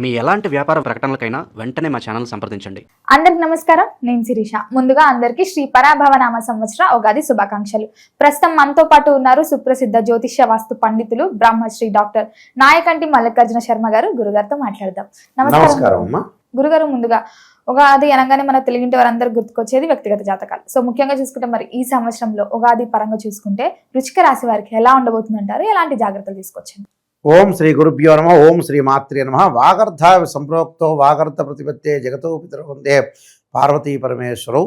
మీ ఎలాంటి వ్యాపార ప్రకటనలకైనా వెంటనే మా ఛానల్ సంప్రదించండి. అందరికి నమస్కారం, నేను శిరీష. ముందుగా అందరికీ శ్రీ పరాభవనామ సంవత్సర ఉగాది శుభాకాంక్షలు. ప్రస్తుతం మనతో పాటు ఉన్నారు సుప్రసిద్ధ జ్యోతిష్య వాస్తు పండితులు బ్రహ్మశ్రీ డాక్టర్ నాయకంటి మల్లికార్జున శర్మ గారు. గురుగారితో మాట్లాడదాం. నమస్కారం గురుగారు. ముందుగా ఉగాది అనగానే మన తెలుగింటి వారందరూ గుర్తుకొచ్చేది వ్యక్తిగత జాతకాలు. సో ముఖ్యంగా చూసుకుంటే మరి ఈ సంవత్సరంలో ఉగాది పరంగా చూసుకుంటే వృశ్చిక రాశి వారికి ఎలా ఉండబోతుందంటారు? ఎలాంటి జాగ్రత్తలు తీసుకొచ్చింది? ఓం శ్రీ గురుభ్యో నమ. ఓం శ్రీ మాత్రే నమ. వాగర్ధ సంప్రోక్తో వాగర్ధ ప్రతిపత్తే జగతో పితృవందే పార్వతీ పరమేశ్వరౌ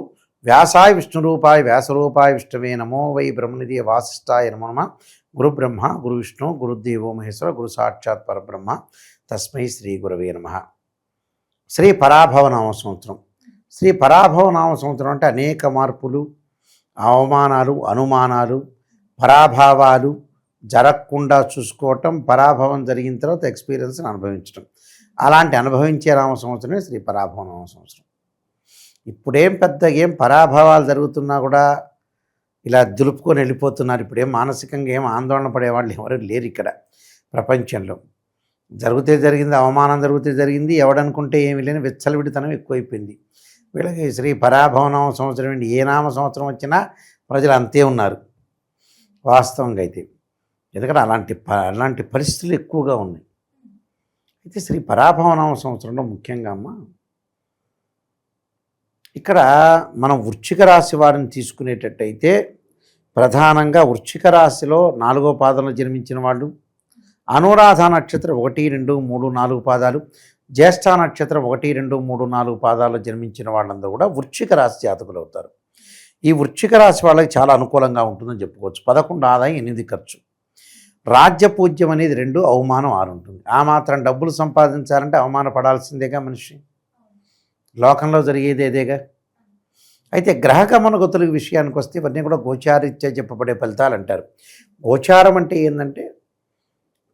వ్యాసాయ విష్ణురూపాయ వ్యాసరూపాయ విష్ణవే నమో వై బ్రహ్మనిధి వాసిష్ఠాయ నమో నమ. గురు బ్రహ్మ గురు విష్ణు గురుదేవో మహేశ్వర గురు సాక్షాత్ పరబ్రహ్మ తస్మై శ్రీ గురవే నమ. శ్రీ పరాభవనామ సంవత్సరం. శ్రీ పరాభవనామ సంవత్సరం అంటే అనేక మార్పులు, అవమానాలు, అనుమానాలు, పరాభావాలు జరగకుండా చూసుకోవటం, పరాభవం జరిగిన తర్వాత ఎక్స్పీరియన్స్ని అనుభవించడం. అలాంటి అనుభవించే రామ సంవత్సరమే శ్రీ పరాభవనామ సంవత్సరం. ఇప్పుడేం పెద్దగా పరాభవాలు జరుగుతున్నా కూడా ఇలా దులుపుకొని వెళ్ళిపోతున్నారు. ఇప్పుడేం మానసికంగా ఏం ఆందోళన పడేవాళ్ళు ఎవరు లేరు ఇక్కడ ప్రపంచంలో. జరిగితే జరిగింది, అవమానం జరిగితే జరిగింది, ఎవడనుకుంటే ఏమి లేని విచ్చలవిడితనం ఎక్కువైపోయింది వీళ్ళకి. శ్రీ పరాభవనామ సంవత్సరం ఏంటి, ఏ నామ సంవత్సరం వచ్చినా ప్రజలు అంతే ఉన్నారు వాస్తవంగా అయితే. ఎందుకంటే అలాంటి పరిస్థితులు ఎక్కువగా ఉన్నాయి. అయితే శ్రీ పరాభవనామ సంవత్సరంలో ముఖ్యంగా ఇక్కడ మనం వృశ్చిక రాశి వారిని తీసుకునేటట్టయితే ప్రధానంగా వృశ్చిక రాశిలో 4వ పాదంలో జన్మించిన వాళ్ళు, అనురాధ నక్షత్రం 1, 2, 3, 4 పాదాలు, జ్యేష్ఠ నక్షత్రం 1, 2, 3, 4 పాదాల్లో జన్మించిన వాళ్ళందరూ కూడా వృశ్చిక రాశి జాతకులు అవుతారు. ఈ వృశ్చిక రాశి వాళ్ళకి చాలా అనుకూలంగా ఉంటుందని చెప్పుకోవచ్చు. 11 ఆదాయం, 8 ఖర్చు. రాజ్యపూజ్యం అనేది 2, అవమానం 6 ఉంటుంది. ఆ మాత్రం డబ్బులు సంపాదించాలంటే అవమానపడాల్సిందేగా మనిషి. లోకంలో జరిగేది ఏదేగా. అయితే గ్రహగమనగతుల విషయానికి వస్తే ఇవన్నీ కూడా గోచారీత్యా చెప్పబడే ఫలితాలు అంటారు. గోచారం అంటే ఏంటంటే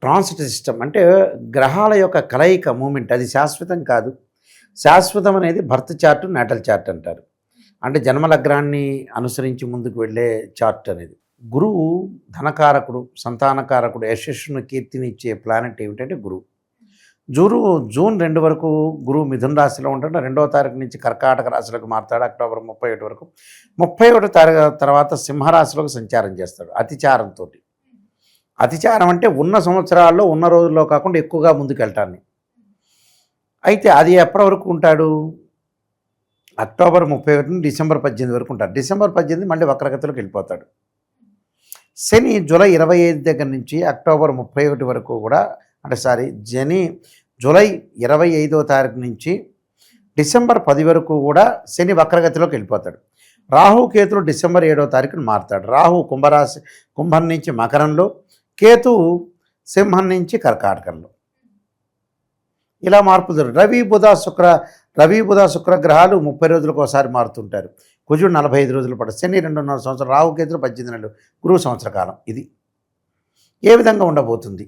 ట్రాన్సిట్ సిస్టమ్, అంటే గ్రహాల యొక్క కలయిక, మూమెంట్. అది శాశ్వతం కాదు. శాశ్వతం అనేది బర్త్ చార్ట్, నేటల్ చార్ట్ అంటారు. అంటే జన్మలగ్నాన్ని అనుసరించి ముందుకు వెళ్ళే చార్ట్ అనేది. గురువు ధనకారకుడు, సంతానకారకుడు, యశస్సును కీర్తిని ఇచ్చే ప్లానెట్ ఏమిటంటే గురువు. జూన్ 2 వరకు గురువు మిథున రాశిలో ఉంటాడు. 2వ తారీఖు నుంచి కర్కాటక రాశిలోకి మారుతాడు. అక్టోబర్ 31 వరకు. 31వ తారీఖు తర్వాత సింహరాశిలోకి సంచారం చేస్తాడు అతిచారంతో. అతిచారం అంటే ఉన్న సంవత్సరాల్లో, ఉన్న రోజుల్లో కాకుండా ఎక్కువగా ముందుకెళ్ళటాన్ని. అయితే అది ఎప్పటి వరకు ఉంటాడు? అక్టోబర్ 31 నుంచి డిసెంబర్ 18 వరకు ఉంటాడు. డిసెంబర్ 18 మళ్ళీ వక్రగతిలోకి వెళ్ళిపోతాడు. శని జూలై 25 దగ్గర నుంచి అక్టోబర్ 31 వరకు కూడా, జూలై 25వ తారీఖు నుంచి డిసెంబర్ 10 వరకు కూడా శని వక్రగతిలోకి వెళ్ళిపోతాడు. రాహుకేతులు డిసెంబర్ 7వ తారీఖున మారుతాడు. రాహు కుంభం నుంచి మకరంలో, కేతు సింహం నుంచి కర్కాటకంలో. ఇలా మార్పులు జరుగుతాయి. రవి బుధ శుక్ర గ్రహాలు 30 రోజులకు ఒకసారి మారుతుంటారు. కుజుడు 45 రోజులు పడతాడు. శని 2.5 సంవత్సరం, రాహుకేతులు 18 నెలలు, గురువు సంవత్సర కాలం. ఇది ఏ విధంగా ఉండబోతుంది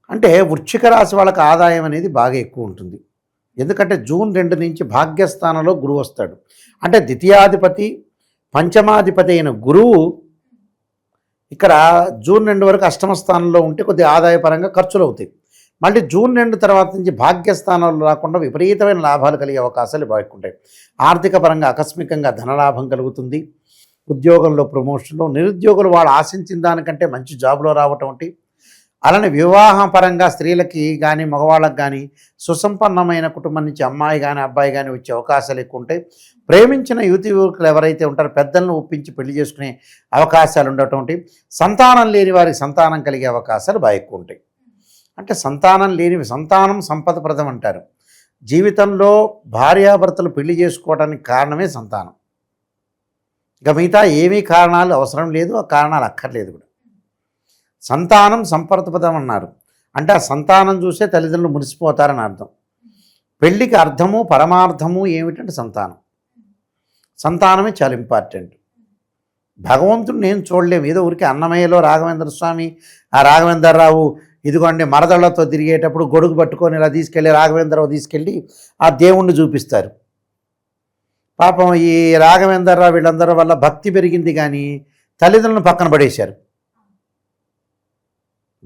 అంటే వృశ్చిక రాశి వాళ్ళకి ఆదాయం అనేది బాగా ఎక్కువ ఉంటుంది. ఎందుకంటే జూన్ 2 నుంచి భాగ్యస్థానంలో గురువు వస్తాడు. అంటే ద్వితీయాధిపతి, పంచమాధిపతి అయిన గురువు ఇక్కడ జూన్ 2 వరకు అష్టమ స్థానంలో ఉంటే కొద్దిగా ఆదాయపరంగా ఖర్చులు అవుతాయి. మళ్ళీ జూన్ 2 తర్వాత నుంచి భాగ్యస్థానంలో రాకుండా విపరీతమైన లాభాలు కలిగే అవకాశాలు బాగుంటాయి. ఆర్థిక పరంగా ఆకస్మికంగా ధనలాభం కలుగుతుంది. ఉద్యోగంలో ప్రమోషన్లో, నిరుద్యోగులు వాళ్ళు ఆశించిన దానికంటే మంచి జాబ్లో రావటం అంటే, అలానే వివాహపరంగా స్త్రీలకి కానీ మగవాళ్ళకి కానీ సుసంపన్నమైన కుటుంబం నుంచి అమ్మాయి కానీ అబ్బాయి కానీ వచ్చే అవకాశాలు ఎక్కువ ఉంటాయి. ప్రేమించిన యువకులు ఎవరైతే ఉంటారో పెద్దలను ఒప్పించి పెళ్లి చేసుకునే అవకాశాలు ఉండటం. సంతానం లేని వారికి సంతానం కలిగే అవకాశాలు బాగా ఎక్కువ ఉంటాయి. అంటే సంతానం సంపదప్రదం అంటారు. జీవితంలో భార్యాభర్తలు పెళ్లి చేసుకోవడానికి కారణమే సంతానం. ఇక మిగతా ఏమీ కారణాలు అవసరం లేదు, ఆ కారణాలు అక్కర్లేదు కూడా. సంతానం సంపదప్రదం అన్నారు. అంటే ఆ సంతానం చూసే తల్లిదండ్రులు మురిసిపోతారని అర్థం. పెళ్ళికి అర్థము పరమార్థము ఏమిటంటే సంతానమే చాలా ఇంపార్టెంట్. భగవంతుడు నేను చూడలేము. ఏదో ఊరికి అన్నమయ్యలో రాఘవేంద్ర స్వామి, ఆ రాఘవేంద్రరావు ఇదిగోండి మరదళ్లతో తిరిగేటప్పుడు గొడుగు పట్టుకొని ఇలా తీసుకెళ్ళి రాఘవేంద్రరావు తీసుకెళ్ళి ఆ దేవుణ్ణి చూపిస్తారు. పాపం ఈ రాఘవేంద్రరావు వీళ్ళందరి వల్ల భక్తి పెరిగింది కానీ తల్లిదండ్రులను పక్కన పడేశారు.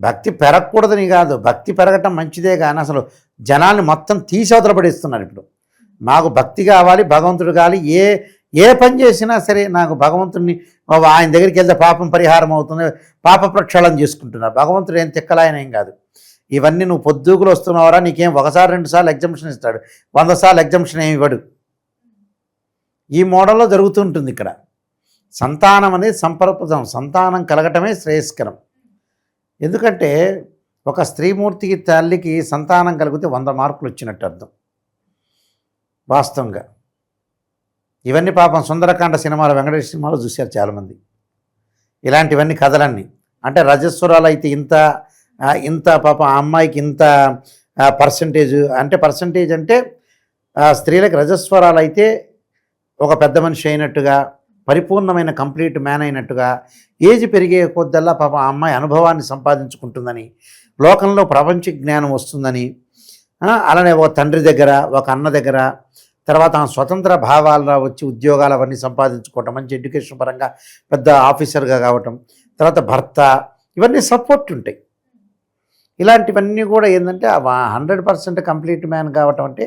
భక్తి పెరగకూడదని కాదు, భక్తి పెరగటం మంచిదే, కానీ అసలు జనాల్ని మొత్తం తీసవతల పడేస్తున్నారు. ఇప్పుడు మాకు భక్తి కావాలి, భగవంతుడు కావాలి, ఏ పని చేసినా సరే నాకు భగవంతుడిని ఆయన దగ్గరికి వెళ్తే పాపం పరిహారం అవుతుంది, పాప ప్రక్షాళన చేసుకుంటున్నారు. భగవంతుడు ఏం తిక్కలాయన ఏం కాదు. ఇవన్నీ నువ్వు పొద్దుగులు వస్తున్నావరా, నీకేం ఒకసారి 2 సార్లు ఎగ్జామ్షన్ ఇస్తాడు, 100 సార్లు ఎగ్జామ్షన్ ఏమి ఇవ్వడు. ఈ మోడల్లో జరుగుతుంటుంది. ఇక్కడ సంతానం అనేది సంపర్పదం, సంతానం కలగటమే శ్రేయస్కరం. ఎందుకంటే ఒక స్త్రీమూర్తికి తల్లికి సంతానం కలిగితే 100 మార్కులు వచ్చినట్టు అర్థం వాస్తవంగా. ఇవన్నీ పాపం సుందరకాండ సినిమాలో, వెంకటేశ్వర సినిమాలో చూశారు చాలామంది ఇలాంటివన్నీ కథలన్నీ. అంటే రజస్వరాలు అయితే ఇంత పాపం ఆ అమ్మాయికి ఇంత పర్సంటేజ్ అంటే స్త్రీలకు రజస్వరాలు అయితే ఒక పెద్ద మనిషి అయినట్టుగా, పరిపూర్ణమైన కంప్లీట్ మ్యాన్ అయినట్టుగా, ఏజ్ పెరిగే కొద్దల్లా పాపం ఆ అమ్మాయి అనుభవాన్ని సంపాదించుకుంటుందని, లోకంలో ప్రపంచ జ్ఞానం వస్తుందని, అలానే ఒక తండ్రి దగ్గర, ఒక అన్న దగ్గర, తర్వాత స్వతంత్ర భావాలు వచ్చి ఉద్యోగాలు అవన్నీ సంపాదించుకోవటం, మంచి ఎడ్యుకేషన్ పరంగా పెద్ద ఆఫీసర్గా కావటం, తర్వాత భర్త, ఇవన్నీ సపోర్ట్ ఉంటాయి. ఇలాంటివన్నీ కూడా ఏంటంటే 100% కంప్లీట్ మ్యాన్ కావటం అంటే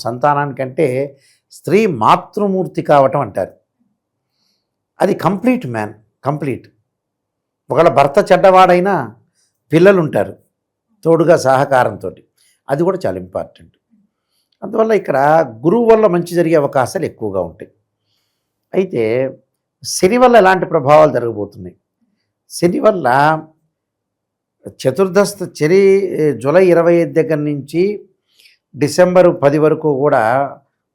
సంతానానికంటే స్త్రీ మాతృమూర్తి కావటం అంటారు. అది కంప్లీట్ మ్యాన్, కంప్లీట్. ఒకవేళ భర్త చెడ్డవాడైనా పిల్లలు ఉంటారు తోడుగా సహకారంతో, అది కూడా చాలా ఇంపార్టెంట్. అందువల్ల ఇక్కడ గురువు వల్ల మంచి జరిగే అవకాశాలు ఎక్కువగా ఉంటాయి. అయితే శని వల్ల ఎలాంటి ప్రభావాలు జరగబోతున్నాయి? శని వల్ల శని జూలై 25 దగ్గర నుంచి డిసెంబర్ 10 వరకు కూడా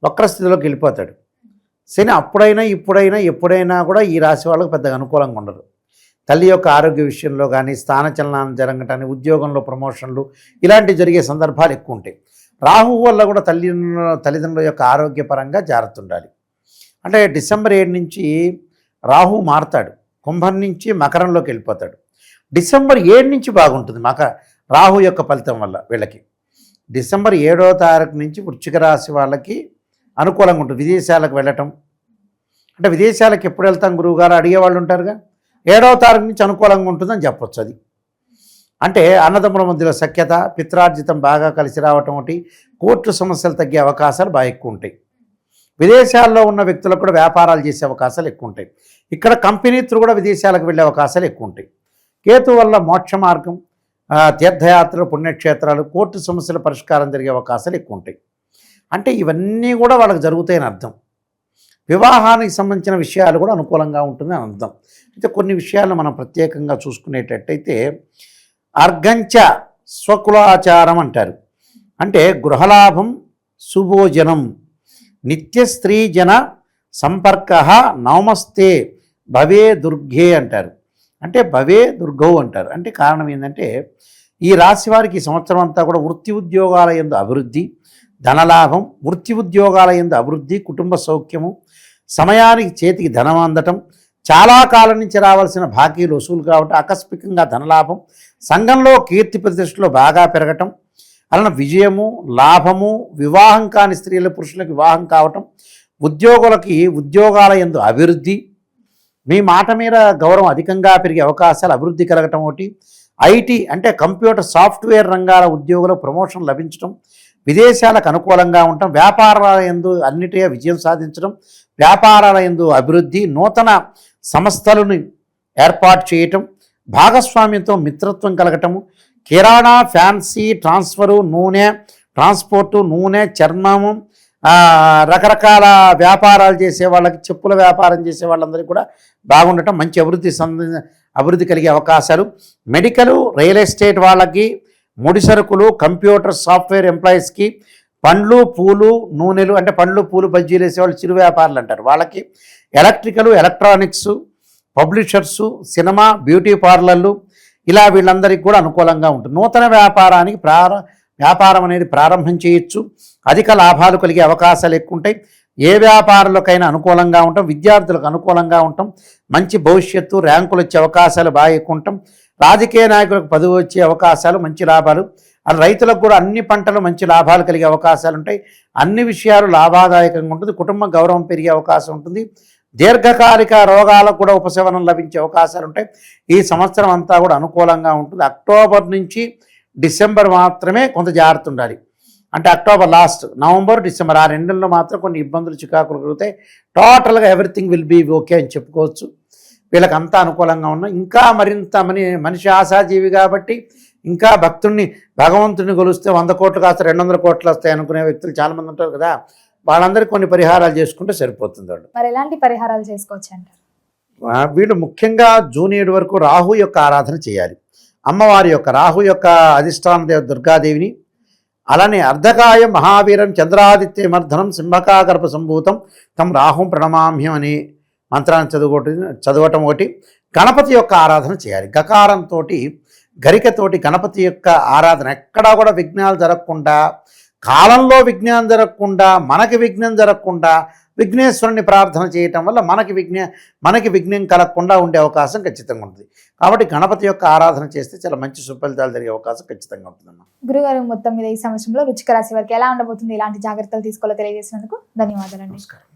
వక్రస్థితిలోకి వెళ్ళిపోతాడు. శని అప్పుడైనా ఇప్పుడైనా ఎప్పుడైనా కూడా ఈ రాశి వాళ్ళకు పెద్దగా అనుకూలంగా ఉండదు. తల్లి యొక్క ఆరోగ్య విషయంలో కానీ, స్థానచలనాన్ని జరగటాన్ని, ఉద్యోగంలో ప్రమోషన్లు ఇలాంటివి జరిగే సందర్భాలు ఎక్కువ ఉంటాయి. రాహు వల్ల కూడా తల్లిదండ్రుల యొక్క ఆరోగ్యపరంగా జాగ్రత్త ఉండాలి. అంటే డిసెంబర్ 7 నుంచి రాహు మారుతాడు, కుంభం నుంచి మకరంలోకి వెళ్ళిపోతాడు. డిసెంబర్ 7 నుంచి బాగుంటుంది రాహు యొక్క ఫలితం వల్ల వీళ్ళకి. డిసెంబర్ 7వ తారీఖు నుంచి వృశ్చిక రాశి వాళ్ళకి అనుకూలంగా ఉంటుంది. విదేశాలకు వెళ్ళటం, అంటే విదేశాలకు ఎప్పుడు వెళ్తాం గురువుగారు అడిగేవాళ్ళు ఉంటారుగా, 7వ తారీఖు నుంచి అనుకూలంగా ఉంటుందని చెప్పొచ్చు. అది అంటే అన్నదమ్ముల మధ్యలో సఖ్యత, పిత్రార్జితం బాగా కలిసి రావటం, ఒకటి కోర్టు సమస్యలు తగ్గే అవకాశాలు బాగా ఎక్కువ ఉంటాయి. విదేశాల్లో ఉన్న వ్యక్తులకు కూడా వ్యాపారాలు చేసే అవకాశాలు ఎక్కువ ఉంటాయి. ఇక్కడ కంపెనీ త్రూ కూడా విదేశాలకు వెళ్ళే అవకాశాలు ఎక్కువ ఉంటాయి. కేతు వల్ల మోక్ష మార్గం, తీర్థయాత్రలు, పుణ్యక్షేత్రాలు, కోర్టు సమస్యల పరిష్కారం జరిగే అవకాశాలు ఎక్కువ ఉంటాయి. అంటే ఇవన్నీ కూడా వాళ్ళకి జరుగుతాయని అర్థం. వివాహానికి సంబంధించిన విషయాలు కూడా అనుకూలంగా ఉంటుంది అని అర్థం. అయితే కొన్ని విషయాలను మనం ప్రత్యేకంగా చూసుకునేటట్టయితే అర్ఘంచ స్వకులాచారం అంటారు. అంటే గృహలాభం, శుభోజనం, నిత్య స్త్రీ జన సంపర్క, నవమస్తే భవే దుర్గే అంటారు. అంటే భవే దుర్గౌ అంటారు. అంటే కారణం ఏంటంటే ఈ రాశి వారికి ఈ సంవత్సరం అంతా కూడా వృత్తి ఉద్యోగాల యందు అభివృద్ధి, ధనలాభం, వృత్తి ఉద్యోగాల యందు అభివృద్ధి, కుటుంబ సౌఖ్యము, సమయానికి చేతికి ధనం అందటం, చాలా కాలం నుంచి రావాల్సిన బాకీలు వసూలు కావటం, ఆకస్మికంగా ధనలాభం, సంఘంలో కీర్తి ప్రతిష్టలో బాగా పెరగటం, అలానే విజయము, లాభము, వివాహం కాని స్త్రీల పురుషులకు వివాహం కావటం, ఉద్యోగులకి ఉద్యోగాల యందు అభివృద్ధి, మీ మాట మీద గౌరవం అధికంగా పెరిగే అవకాశాలు, అభివృద్ధి కలగటం ఒకటి, ఐటీ అంటే కంప్యూటర్ సాఫ్ట్వేర్ రంగాల ఉద్యోగుల ప్రమోషన్ లభించడం, విదేశాలకు అనుకూలంగా ఉండటం, వ్యాపారాల యందు అన్నిటిగా విజయం సాధించడం, వ్యాపారాల యందు అభివృద్ధి, నూతన సంస్థలను ఏర్పాటు చేయటం, భాగస్వామ్యంతో మిత్రత్వం కలగటము, కిరాణా, ఫ్యాన్సీ, ట్రాన్స్ఫరు, నూనె, ట్రాన్స్పోర్టు, నూనె, చర్మము, రకరకాల వ్యాపారాలు చేసే వాళ్ళకి, చెప్పుల వ్యాపారం చేసే వాళ్ళందరికీ కూడా బాగుండటం, మంచి అభివృద్ధి కలిగే అవకాశాలు, మెడికల్, రియల్ ఎస్టేట్ వాళ్ళకి, ముడి సరుకులు, కంప్యూటర్ సాఫ్ట్వేర్ ఎంప్లాయీస్కి, పండ్లు, పూలు, నూనెలు అంటే పండ్లు, పూలు, బజ్జీలు వేసేవాళ్ళు చిరు వ్యాపారులు అంటారు వాళ్ళకి, ఎలక్ట్రికల్, ఎలక్ట్రానిక్స్, పబ్లిషర్సు, సినిమా, బ్యూటీ పార్లర్లు, ఇలా వీళ్ళందరికీ కూడా అనుకూలంగా ఉంటుంది. నూతన వ్యాపారానికి వ్యాపారం అనేది ప్రారంభం చేయొచ్చు, అధిక లాభాలు కలిగే అవకాశాలు ఎక్కువ ఉంటాయి. ఏ వ్యాపారులకైనా అనుకూలంగా ఉంటాం, విద్యార్థులకు అనుకూలంగా ఉంటాం, మంచి భవిష్యత్తు, ర్యాంకులు వచ్చే అవకాశాలు బాగా ఎక్కువ ఉంటాం, రాజకీయ నాయకులకు పదవి వచ్చే అవకాశాలు, మంచి లాభాలు, రైతులకు కూడా అన్ని పంటలు మంచి లాభాలు కలిగే అవకాశాలు ఉంటాయి. అన్ని విషయాలు లాభదాయకంగా ఉంటుంది. కుటుంబ గౌరవం పెరిగే అవకాశం ఉంటుంది. దీర్ఘకాలిక రోగాలకు కూడా ఉపశమనం లభించే అవకాశాలు ఉంటాయి. ఈ సంవత్సరం అంతా కూడా అనుకూలంగా ఉంటుంది. అక్టోబర్ నుంచి డిసెంబర్ మాత్రమే కొంత జాగ్రత్త ఉండాలి. అంటే అక్టోబర్ లాస్ట్, నవంబర్, డిసెంబర్ ఆ రెండుల్లో మాత్రం కొన్ని ఇబ్బందులు చికాకులు కలుగుతాయి. టోటల్గా ఎవ్రీథింగ్ విల్ బీ ఓకే అని చెప్పుకోవచ్చు. వీళ్ళకి అంతా అనుకూలంగా ఉన్నాయి. ఇంకా మరింత మనిషి ఆశాజీవి కాబట్టి ఇంకా భగవంతుడిని కొలిస్తే 100 కోట్లు కాస్త 200 కోట్లు వస్తాయి అనుకునే వ్యక్తులు చాలామంది ఉంటారు కదా, వాళ్ళందరికీ కొన్ని పరిహారాలు చేసుకుంటే సరిపోతుంది. వాళ్ళు మరి ఎలాంటి పరిహారాలు చేసుకోవచ్చు అంటారు? వీళ్ళు ముఖ్యంగా జూన్ 7 వరకు రాహు యొక్క ఆరాధన చేయాలి. అమ్మవారి యొక్క రాహు యొక్క అధిష్టాన దేవ దుర్గాదేవిని, అలానే అర్ధకాయం మహావీరం చంద్రాదిత్యమర్ధనం సింహకాగర్భ సంభూతం తం రాహుం ప్రణమామ్యం అనే మంత్రాన్ని చదవటం ఒకటి. గణపతి యొక్క ఆరాధన చేయాలి. గకారంతో గరికతోటి గణపతి యొక్క ఆరాధన, ఎక్కడా కూడా విఘ్నాలు జరగకుండా, కాలంలో విఘ్నం జరగకుండా, మనకి విఘ్నం జరగకుండా విఘ్నేశ్వరుని ప్రార్థన చేయటం వల్ల మనకి విఘ్నం కలగకుండా ఉండే అవకాశం ఖచ్చితంగా ఉంటుంది. కాబట్టి గణపతి యొక్క ఆరాధన చేస్తే చాలా మంచి సుఫలితాలు జరిగే అవకాశం ఖచ్చితంగా ఉంటుందమ్మా. గురుగారు, మొత్తం మీద ఈ సంవత్సరంలో వృశ్చిక రాశి వారికి ఎలా ఉండబోతుంది, ఎలాంటి జాగ్రత్తలు తీసుకోవాలో తెలియజేసినందుకు ధన్యవాదాలండి. నమస్కారం.